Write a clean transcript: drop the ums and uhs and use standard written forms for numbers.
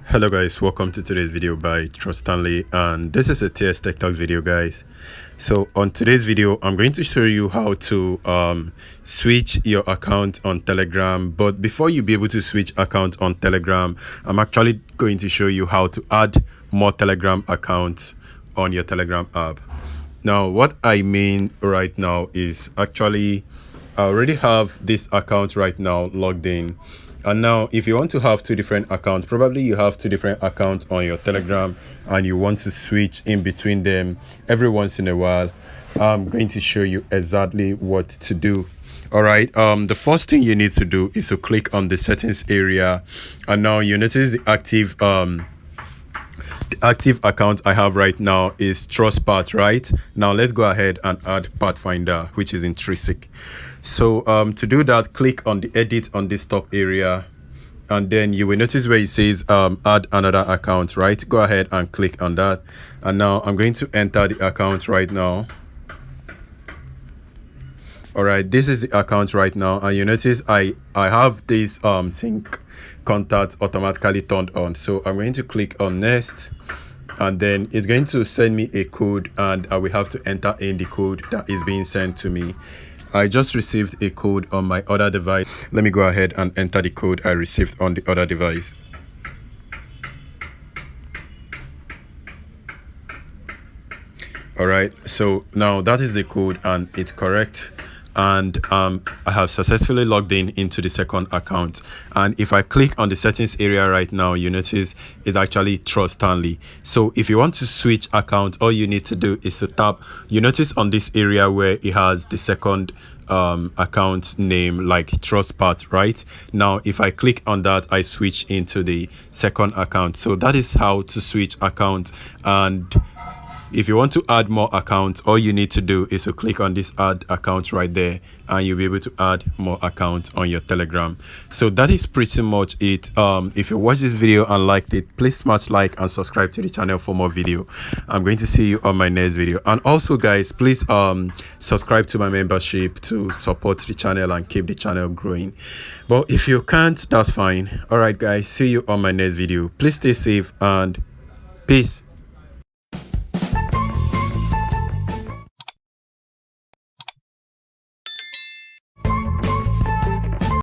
Hello guys, welcome to today's video by Trust Stanley, and this is a TS Tech Talks video guys. So on today's video I'm going to show you how to switch your account on Telegram. But before you be able to switch account on Telegram, I'm actually going to show you how to add more Telegram accounts on your Telegram app. Now what I mean right now is actually I already have this account right now logged in. And now if you want to have two different accounts, probably you have two different accounts on your Telegram and you want to switch in between them every once in a while, I'm going to show you exactly what to do. All right, the first thing you need to do is to click on the settings area, and now you notice the active account I have right now is TrustPath. Right now let's go ahead and add Pathfinder, which is intrinsic. So to do that, click on the edit on this top area, and then you will notice where it says add another account. Right, go ahead and click on that, and now I'm going to enter the account right now. All right, this is the account right now, and you notice I have this sync contact automatically turned on. So I'm going to click on next, and then it's going to send me a code, and I will have to enter in the code that is being sent to me. I just received a code on my other device. Let me go ahead and enter the code I received on the other device. All right, so now that is the code and it's correct, and I have successfully logged in into the second account. And if I click on the settings area right now, you notice it's actually Trust Stanley. So if you want to switch account, all you need to do is to tap, you notice on this area where it has the second account name like TrustPath. Right now if I click on that, I switch into the second account. So that is how to switch account. And if you want to add more accounts, all you need to do is to click on this add account right there, and you'll be able to add more accounts on your Telegram. So that is pretty much it. If you watch this video and liked it, please smash like and subscribe to the channel for more video. I'm going to see you on my next video. And also guys, please subscribe to my membership to support the channel and keep the channel growing. But if you can't, that's fine. All right guys, see you on my next video. Please stay safe and peace.